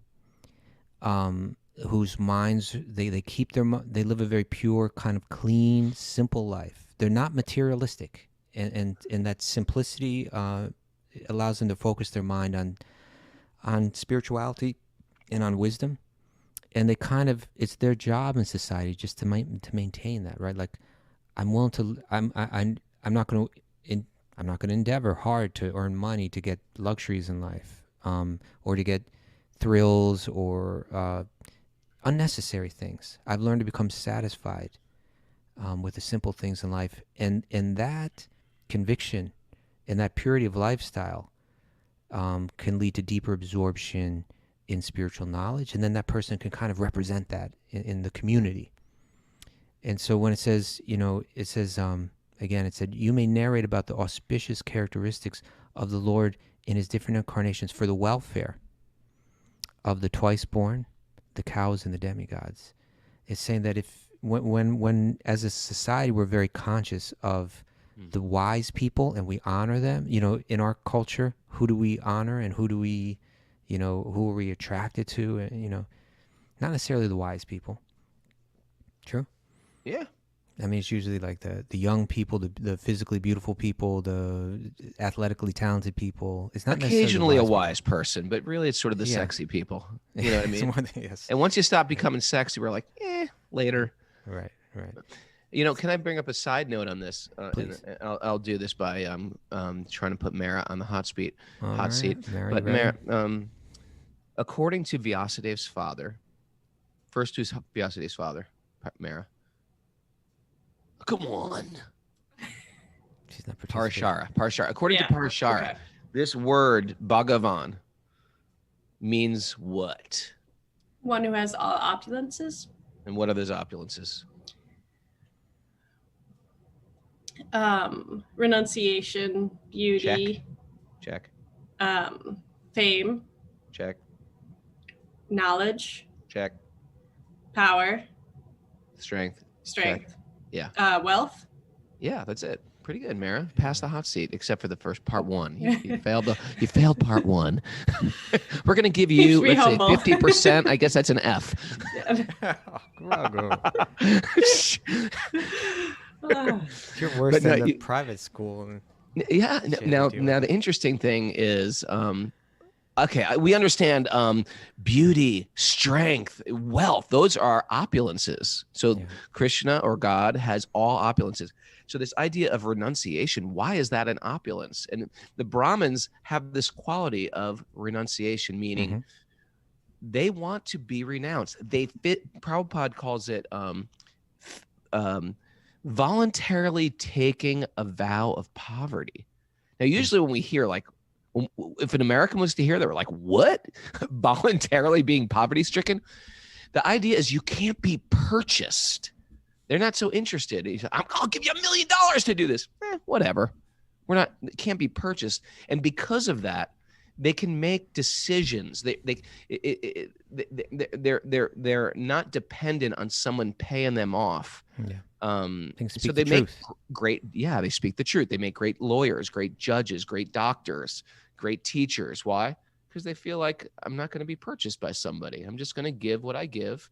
whose minds, they live a very pure, kind of clean, simple life. They're not materialistic. And that simplicity allows them to focus their mind on spirituality and on wisdom. And it's their job in society just to maintain that, right? Like, I'm not going to endeavor hard to earn money to get luxuries in life, or to get thrills or unnecessary things. I've learned to become satisfied with the simple things in life, and that conviction and that purity of lifestyle can lead to deeper absorption in spiritual knowledge, and then that person can kind of represent that in the community. And so when it says, again, it said, you may narrate about the auspicious characteristics of the Lord in his different incarnations for the welfare of the twice born, the cows, and the demigods. It's saying that when as a society we're very conscious of the wise people and we honor them. In our culture, who do we honor and who do we, who are we attracted to? And not necessarily the wise people. True. Yeah. I mean, it's usually like the young people, the physically beautiful people, the athletically talented people. It's not occasionally necessarily a wise person, but really it's sort of the sexy people. You know what I It's mean? more than- yes. And once you stop becoming sexy, we're like, later. Right. Can I bring up a side note on this? Please. And I'll do this by trying to put Mara on the hot seat. All seat. right. Mary, But ready? Mara, according to Vyasadev's father, first who's Vyasadev's father? Mara. Come on. She's not participating. Parashara. According to Parashara, okay. this word Bhagavan means what? One who has all opulences. And what are those opulences? Renunciation, beauty, Check. fame, Check. knowledge, Check. power, Strength. strength. Yeah. Wealth. Yeah, that's it. Pretty good, Mara. Pass the hot seat, except for the first part one. You failed. You failed part one. We're gonna give you, Be let's say, humble. 50%. I guess that's an F. You're worse But than no, the you- private school. Yeah. Shit, Now, deal now with the interesting thing is, we understand beauty, strength, wealth. Those are opulences. So Yeah. Krishna or God has all opulences. So this idea of renunciation, why is that an opulence? And the Brahmins have this quality of renunciation, meaning they want to be renounced. Prabhupada calls it voluntarily taking a vow of poverty. Now, usually when we hear if an American was to hear, they were like, what? Voluntarily being poverty stricken? The idea is you can't be purchased. They're not so interested. He said, I'll give you $1 million to do this. Whatever. It can't be purchased. And because of that, they can make decisions. They're not dependent on someone paying them off. Yeah. They So speak they the make truth. they speak the truth. They make great lawyers, great judges, great doctors, great teachers. Why? Because they feel like I'm not going to be purchased by somebody. I'm just going to give what I give.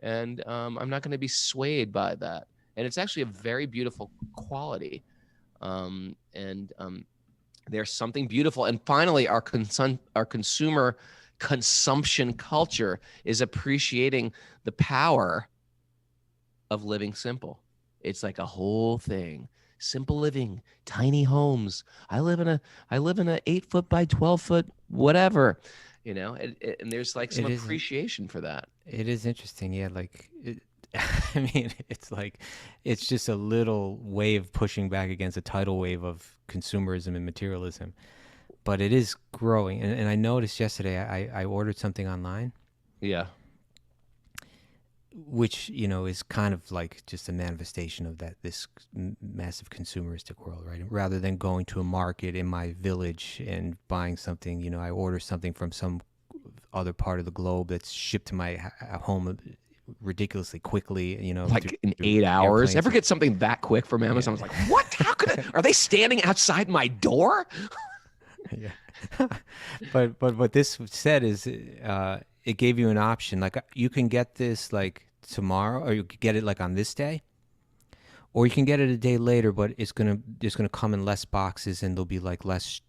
And I'm not going to be swayed by that. And it's actually a very beautiful quality. There's something beautiful. And finally, our consumer consumption culture is appreciating the power of living simple. It's like a whole thing. Simple living, tiny homes. I live in a 8-foot by 12-foot, whatever, and there's like some appreciation for that. It is interesting. Yeah. I mean, it's just a little wave pushing back against a tidal wave of consumerism and materialism, but it is growing. And I noticed yesterday, I ordered something online. Yeah. Which, is kind of like just a manifestation of this massive consumeristic world, right? Rather than going to a market in my village and buying something, I order something from some other part of the globe that's shipped to my home ridiculously quickly, like in 8 hours. Ever get something that quick from Amazon? I was like, what? How could are they standing outside my door? Yeah. but what this said is it gave you an option. Like, you can get this like tomorrow, or you could get it like on this day, or you can get it a day later, but it's gonna come in less boxes, and there'll be like less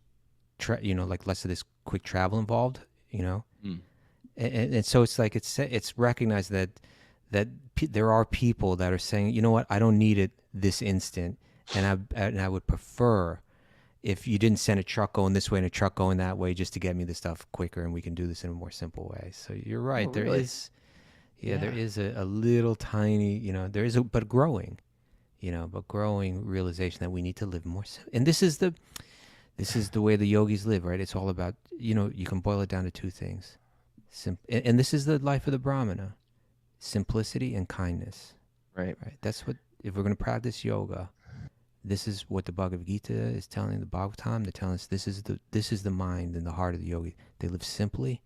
less of this quick travel involved, and so it's like it's recognized that there are people that are saying, you know what, I don't need it this instant, and I would prefer if you didn't send a truck going this way and a truck going that way just to get me the stuff quicker, and we can do this in a more simple way. So you're right. There is a little tiny, but growing realization that we need to live more. And this is the way the yogis live, right? It's all about, you can boil it down to two things. And this is the life of the Brahmana: simplicity and kindness. Right. That's what, if we're going to practice yoga, this is what the Bhagavad Gita is telling, the Bhagavatam. They're telling us this is the mind and the heart of the yogi. They live simply,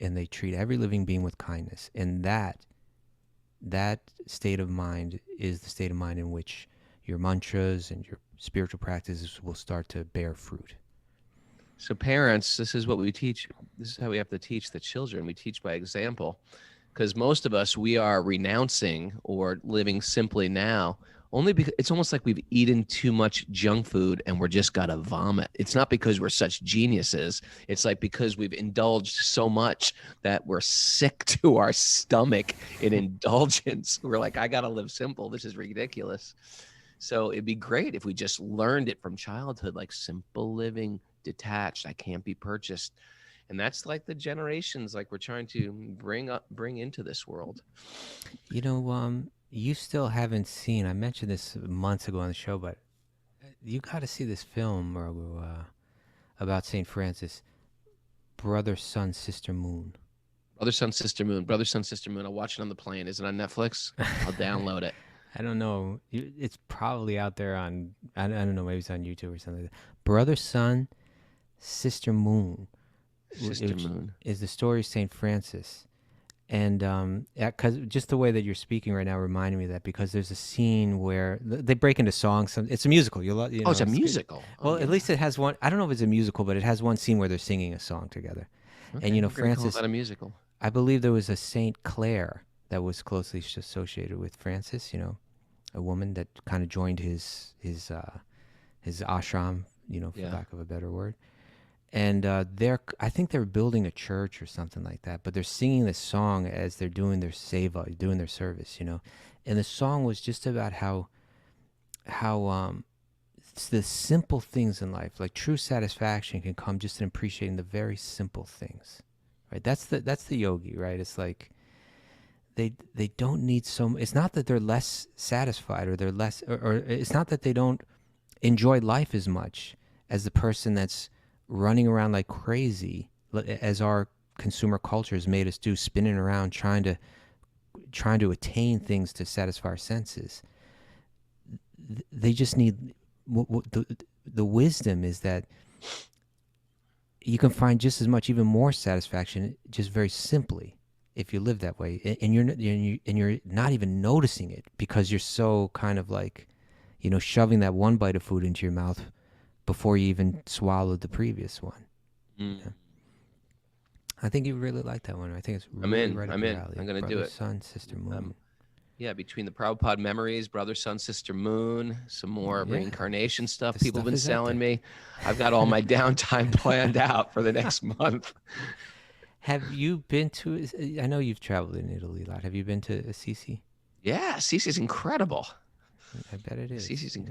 and they treat every living being with kindness. And that that state of mind is the state of mind in which your mantras and your spiritual practices will start to bear fruit. So parents, this is what we teach. This is how we have to teach the children. We teach by example, because most of us, we are renouncing or living simply now only because it's almost like we've eaten too much junk food and we're just got to vomit. It's not because we're such geniuses. It's like because we've indulged so much that we're sick to our stomach in indulgence. We're like, I got to live simple. This is ridiculous. So it'd be great if we just learned it from childhood, like simple living, detached, I can't be purchased. And that's like the generations like we're trying to bring into this world. You know, you still haven't seen, I mentioned this months ago on the show, but you got to see this film, Raghu, about St. Francis, Brother, Sun, Sister, Moon. Brother, Sun, Sister, Moon. Brother, Sun, Sister, Moon. I'll watch it on the plane. Is it on Netflix? I'll download it. I don't know. It's probably out there on, I don't know, maybe it's on YouTube or something like that. Brother, Sun, Sister, Moon. Sister Moon is the story of St. Francis. And because just the way that you're speaking right now reminded me of that, because there's a scene where they break into songs. It's a musical. You know, it's a musical. Well, at least it has one. I don't know if it's a musical, but it has one scene where they're singing a song together. Okay, and you know, Francis. Call that a musical. I believe there was a Saint Clare that was closely associated with Francis. You know, a woman that kind of joined his ashram. You know, for lack of a better word. And I think they're building a church or something like that, but they're singing this song as they're doing their seva, doing their service, you know. And the song was just about how the simple things in life, like true satisfaction, can come just in appreciating the very simple things, right? That's the yogi, right? It's like they don't need so. It's not that they're less satisfied or they're less, or it's not that they don't enjoy life as much as the person that's running around like crazy, as our consumer culture has made us do, spinning around trying to attain things to satisfy our senses. They just need the wisdom is that you can find just as much, even more satisfaction, just very simply if you live that way, and you're not even noticing it because you're so kind of like, you know, shoving that one bite of food into your mouth before you even swallowed the previous one. Yeah. I think you really like that one. I think it's really right up your alley. I'm going to do it. Sun, Sister, Moon. Yeah, between the Prabhupada memories, Brother, Sun, Sister, Moon, some more reincarnation stuff people have been selling me. I've got all my downtime planned out for the next month. Have you been to, I know you've traveled in Italy a lot. Have you been to Assisi? Yeah, Assisi's incredible. I bet it is.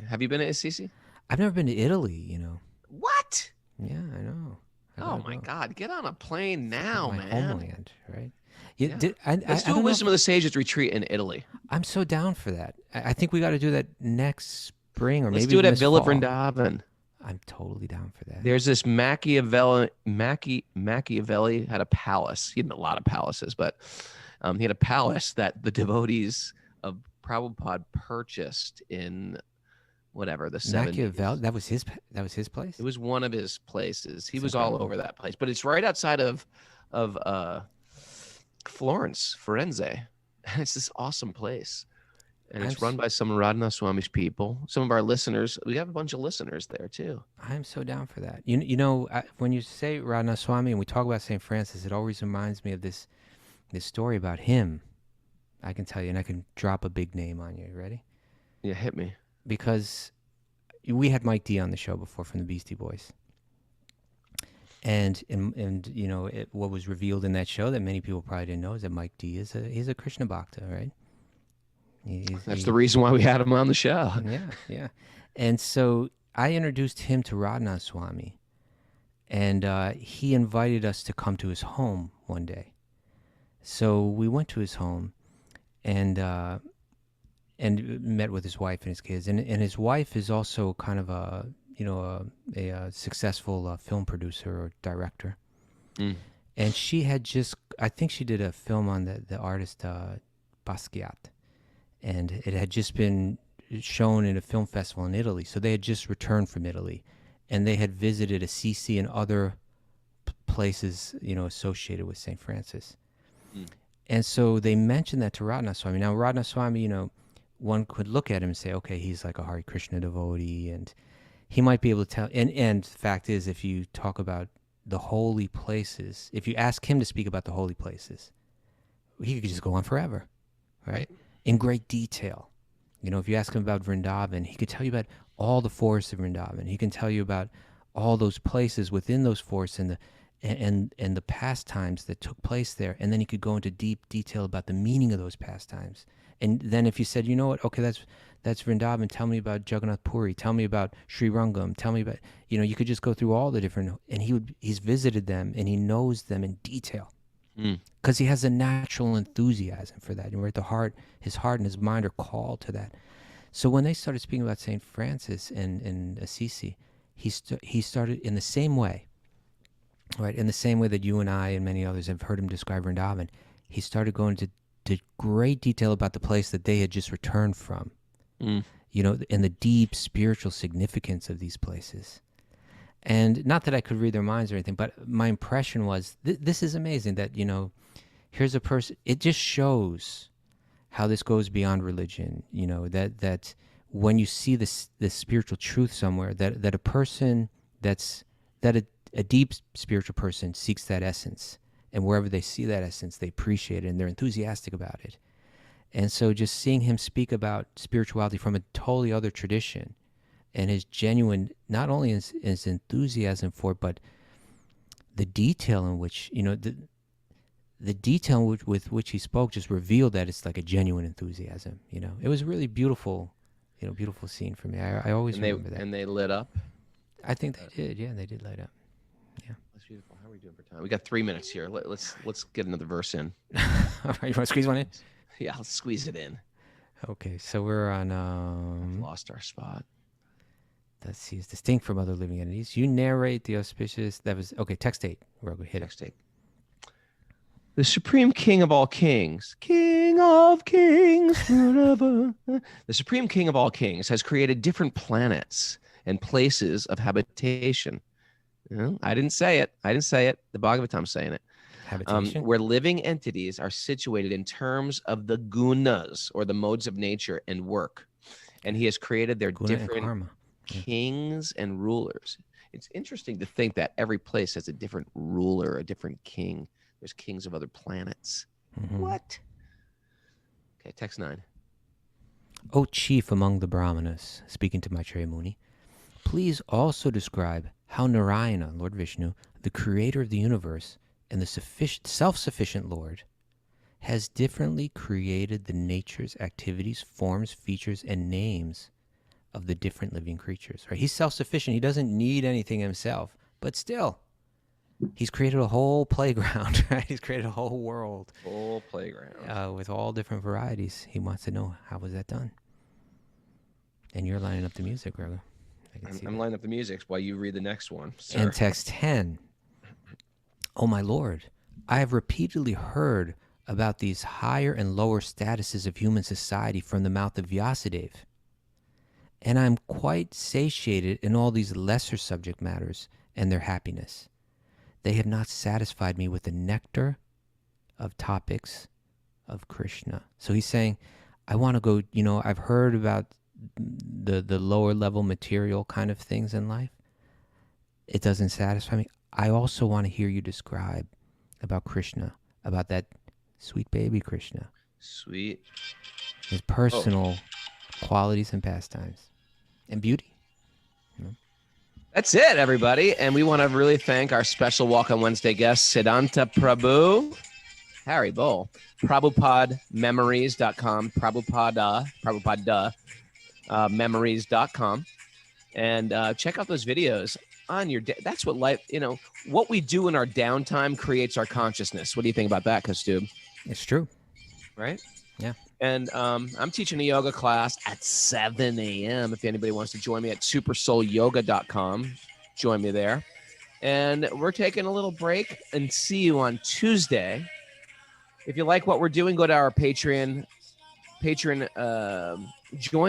Have you been to Assisi? I've never been to Italy, you know. What? Yeah, I know. Oh my God! Get on a plane now, my man. Homeland, right? Yeah. Let's do a Wisdom of the Sages retreat in Italy. I'm so down for that. I think we got to do that next spring, or Let's maybe do it at Villa fall. Vrindavan. I'm totally down for that. There's this Machiavelli had a palace. He had a lot of palaces, but he had a palace that the devotees of Prabhupada purchased in whatever the 70s. Machiavelli, that was his place. It was one of his places. He was all over that place, but it's right outside of Florence, Firenze, and it's this awesome place. And it's run by some of Radhanath Swami's people. Some of our listeners, we have a bunch of listeners there too. I'm so down for that. You know, when you say Radhanath Swami and we talk about St. Francis, it always reminds me of this story about him. I can tell you, and I can drop a big name on you. Ready? Yeah, hit me. Because we had Mike D on the show before from the Beastie Boys. And you know, what was revealed in that show that many people probably didn't know is that Mike D he's a Krishna Bhakta, right? That's the reason why we had him on the show. Yeah. And so I introduced him to Radhanath Swami, and he invited us to come to his home one day. So we went to his home, and met with his wife and his kids. And his wife is also kind of a successful film producer or director. And she had I think she did a film on the artist Basquiat. And it had just been shown in a film festival in Italy. So they had just returned from Italy. And they had visited Assisi and other places, you know, associated with St. Francis. And so they mentioned that to Radhanath Swami. Now, Radhanath Swami, you know, one could look at him and say, okay, he's like a Hare Krishna devotee, and he might be able to tell. And the fact is, if you talk about the holy places, if you ask him to speak about the holy places, he could just go on forever, right? In great detail. You know, if you ask him about Vrindavan, he could tell you about all the forests of Vrindavan. He can tell you about all those places within those forests and the pastimes that took place there. And then he could go into deep detail about the meaning of those pastimes. And then if you said, you know what, okay, that's Vrindavan, tell me about Jagannath Puri, tell me about Sri Rangam, tell me about, you know, you could just go through all the different, and he's visited them and he knows them in detail. Because he has a natural enthusiasm for that. And right, his heart and his mind are called to that. So when they started speaking about St. Francis and Assisi, he started in the same way, right? In the same way that you and I and many others have heard him describe Vrindavan, he started going to great detail about the place that they had just returned from, you know, and the deep spiritual significance of these places. And not that I could read their minds or anything, but my impression was, this is amazing that, you know, here's a person, it just shows how this goes beyond religion, you know, that when you see this spiritual truth somewhere, that a person a deep spiritual person seeks that essence, and wherever they see that essence, they appreciate it and they're enthusiastic about it. And so just seeing him speak about spirituality from a totally other tradition, and his genuine, not only his enthusiasm for it, but the detail in which, you know, the detail with which he spoke just revealed that it's like a genuine enthusiasm. You know, it was really beautiful, you know, beautiful scene for me. I always remember that. And they lit up. I think they did. Yeah, they did light up. Yeah, that's beautiful. How are we doing for time? We got 3 minutes here. Let's get another verse in. All right, you want to squeeze one in? Yeah, let's squeeze it in. Okay, so we're on. I've lost our spot. Let's see. It's distinct from other living entities. You narrate the auspicious. That was okay. Text 8. We're going to hit text 8. The Supreme King of all kings, King of kings forever. The Supreme King of all kings has created different planets and places of habitation. You know, I didn't say it. The Bhagavatam's saying it. Habitation? Where living entities are situated in terms of the gunas, or the modes of nature and work. And he has created their Guna different and karma. kings and rulers. It's interesting to think that every place has a different ruler, a different king. There's kings of other planets. Mm-hmm. What? Okay, text 9. O chief among the brahmanas, speaking to Maitreya Muni, please also describe how Narayana, Lord Vishnu, the creator of the universe and the self-sufficient Lord, has differently created the natures, activities, forms, features, and names of the different living creatures. Right? He's self-sufficient. He doesn't need anything himself, but still, he's created a whole playground, right? He's created a whole world. Whole playground. With all different varieties. He wants to know, how was that done? And you're lining up the music, Raghu. I'm lining up the music while you read the next one, sir. And text 10. Oh, my Lord, I have repeatedly heard about these higher and lower statuses of human society from the mouth of Vyasadeva. And I'm quite satiated in all these lesser subject matters and their happiness. They have not satisfied me with the nectar of topics of Krishna. So he's saying, I want to go, you know, I've heard about the lower level material kind of things in life. It doesn't satisfy me. I also want to hear you describe about Krishna, about that sweet baby Krishna. Sweet. His personal qualities and pastimes and beauty. You know? That's it, everybody. And we want to really thank our special Walk on Wednesday guest, Siddhanta Prabhu, Harry Bull, PrabhupadaMemories.com, Prabhupada, memories.com. And check out those videos on your that's what life, you know, what we do in our downtime creates our consciousness. What do you think about that, Kaustubha? It's true. Right? Yeah. And I'm teaching a yoga class at 7 a.m. If anybody wants to join me at supersoulyoga.com, join me there. And we're taking a little break and see you on Tuesday. If you like what we're doing, go to our Patreon, join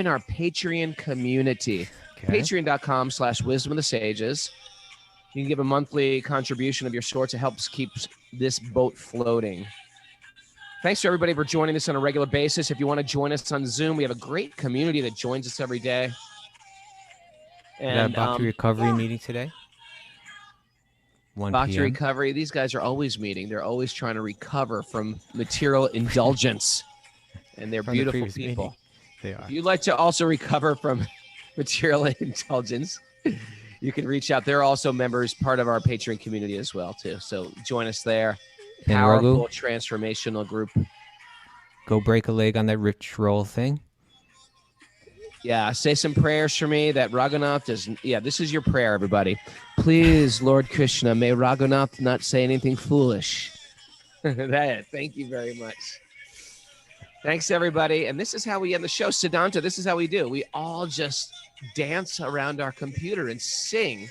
our Patreon community. Okay. Patreon.com/Wisdom of the Sages. You can give a monthly contribution of your sorts. It helps keep this boat floating. Thanks to everybody for joining us on a regular basis. If you want to join us on Zoom, we have a great community that joins us every day. We got a Bhakti recovery meeting today. 1 Bhakti p.m. recovery. These guys are always meeting. They're always trying to recover from material indulgence. And they're From the beautiful previous people. meeting. They are. If you'd like to also recover from material indulgence, you can reach out. They're also members, part of our Patreon community as well, too. So join us there. And Powerful, Raghu, transformational group. go break a leg on that rich roll thing. Yeah, say some prayers for me that Raghunath does. Yeah, this is your prayer, everybody. Please, Lord Krishna, may Raghunath not say anything foolish. Thank you very much. Thanks, everybody. And this is how we end the show. Siddhanta, this is how we do. We all just dance around our computer and sing.